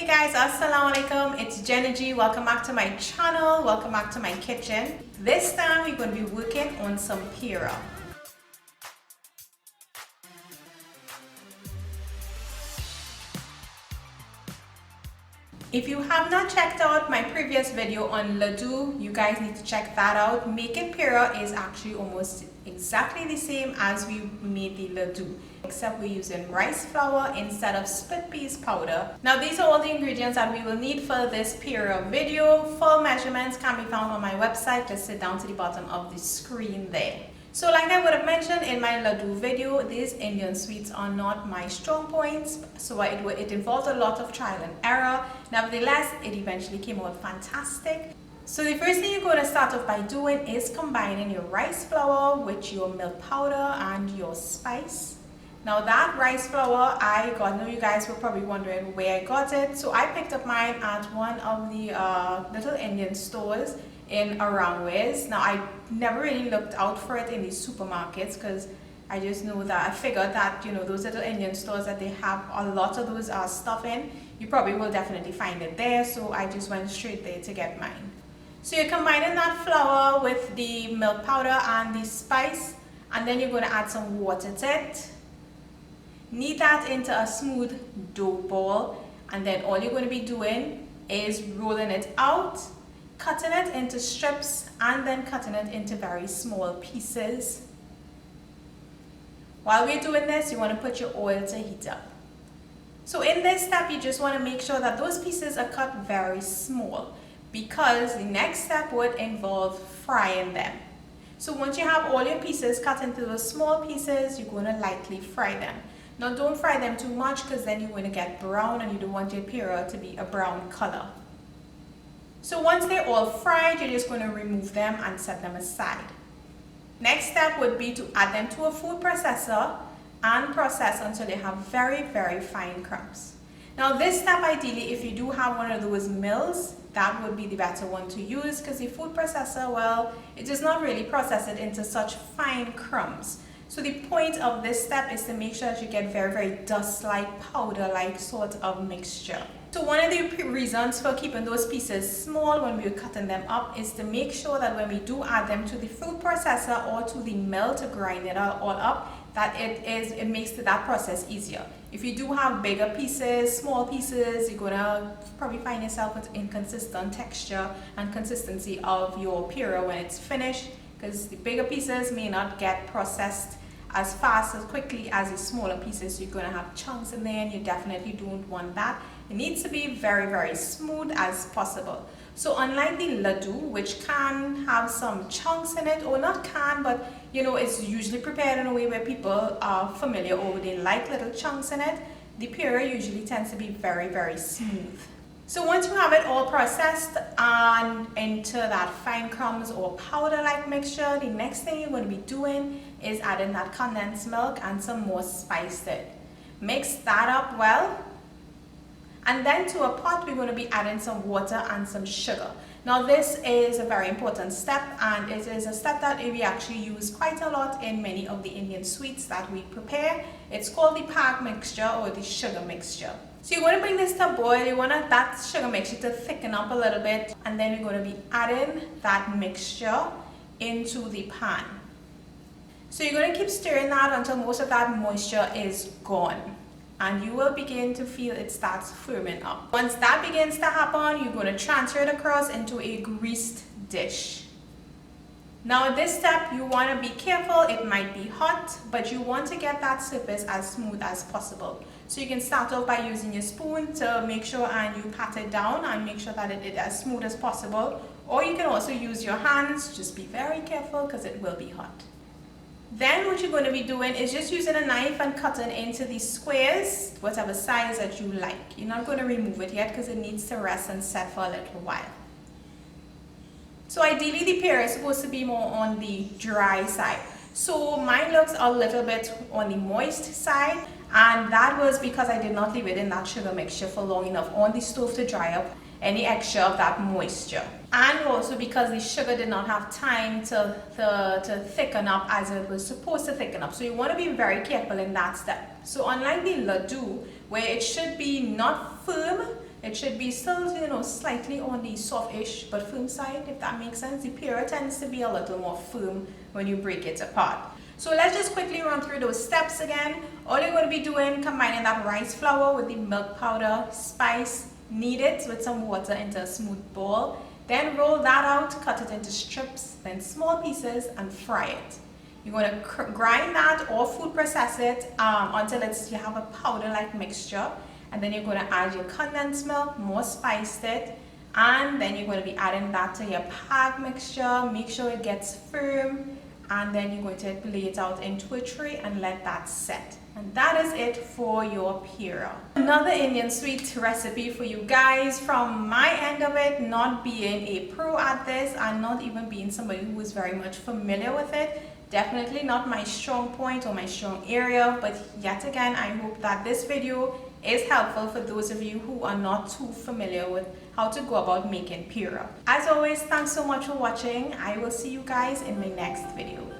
Hey guys, assalamu alaikum. It's Jenna G. Welcome back to my channel. Welcome back to my kitchen. This time we're going to be working on some pira. If you have not checked out my previous video on ladoo, you guys need to check that out. Making pira is actually almost exactly the same as we made the ladoo, except we're using rice flour instead of split peas powder. Now these are all the ingredients that we will need for this pira video. Full measurements can be found on my website. Just sit down to the bottom of the screen there. So like I would have mentioned in my ladoo video, these Indian sweets are not my strong points, so it involved a lot of trial and error. Nevertheless, it eventually came out fantastic. So the first thing you're going to start off by doing is combining your rice flour with your milk powder and your spice. Now that rice flour, I know you guys were probably wondering where I got it. So I picked up mine at one of the little Indian stores in Arangways. Now I never really looked out for it in the supermarkets because I just know that I figured that, you know, those little Indian stores that they have a lot of those stuff in, you probably will definitely find it there. So I just went straight there to get mine. So you're combining that flour with the milk powder and the spice, and then you're going to add some water to it. Knead that into a smooth dough ball, and then all you're going to be doing is rolling it out, cutting it into strips, and then cutting it into very small pieces. While we're doing this, you want to put your oil to heat up. So in this step, you just want to make sure that those pieces are cut very small, because the next step would involve frying them. So once you have all your pieces cut into those small pieces, you're going to lightly fry them. Now don't fry them too much, because then you're going to get brown and you don't want your pira to be a brown color. So once they're all fried, you're just going to remove them and set them aside. Next step would be to add them to a food processor and process until they have very, very fine crumbs. Now this step, ideally, if you do have one of those mills, that would be the better one to use, because the food processor, well, it does not really process it into such fine crumbs. So the point of this step is to make sure that you get very, very dust-like, powder-like sort of mixture. So one of the reasons for keeping those pieces small when we're cutting them up is to make sure that when we do add them to the food processor or to the mill to grind it all up, that it makes that process easier. If you do have bigger pieces, small pieces, you're gonna probably find yourself with inconsistent texture and consistency of your pira when it's finished, because the bigger pieces may not get processed as fast, as quickly as the smaller pieces. You're gonna have chunks in there, and you definitely don't want that. It needs to be very, very smooth as possible. So unlike the ladoo, which can have some chunks in it, or not can, but you know, it's usually prepared in a way where people are familiar or they like little chunks in it, the pira usually tends to be very, very smooth. So once you have it all processed and into that fine crumbs or powder-like mixture, the next thing you're going to be doing is adding that condensed milk and some more spice to it. Mix that up well. And then to a pot, we're going to be adding some water and some sugar. Now this is a very important step, and it is a step that we actually use quite a lot in many of the Indian sweets that we prepare. It's called the pak mixture or the sugar mixture. So you're going to bring this to a boil. You want that sugar mixture to thicken up a little bit, and then you're going to be adding that mixture into the pan. So you're going to keep stirring that until most of that moisture is gone, and you will begin to feel it starts firming up. Once that begins to happen, you're going to transfer it across into a greased dish. Now at this step, you want to be careful. It might be hot, but you want to get that surface as smooth as possible. So you can start off by using your spoon to make sure, and you pat it down and make sure that it is as smooth as possible. Or you can also use your hands. Just be very careful, because it will be hot. Then what you're going to be doing is just using a knife and cutting into these squares, whatever size that you like. You're not going to remove it yet, because it needs to rest and set for a little while. So ideally the pira is supposed to be more on the dry side. So mine looks a little bit on the moist side, and that was because I did not leave it in that sugar mixture for long enough on the stove to dry up any extra of that moisture. And also because the sugar did not have time to thicken up as it was supposed to thicken up. So you want to be very careful in that step. So unlike the ladoo, where it should be not firm, It should be still, slightly on the softish but firm side, if that makes sense. The pira tends to be a little more firm when you break it apart. So let's just quickly run through those steps again. All you're going to be doing, combining that rice flour with the milk powder, spice, knead it with some water into a smooth ball. Then roll that out, cut it into strips, then small pieces, and fry it. You're going to grind that or food process it until you have a powder-like mixture. And then you're going to add your condensed milk, more spiced it. And then you're going to be adding that to your pack mixture. Make sure it gets firm. And then you're going to lay it out into a tray and let that set. And that is it for your pira. Another Indian sweet recipe for you guys. From my end of it, not being a pro at this and not even being somebody who is very much familiar with it, definitely not my strong point or my strong area, but yet again, I hope that this video is helpful for those of you who are not too familiar with how to go about making pira. As always, thanks so much for watching. I will see you guys in my next video.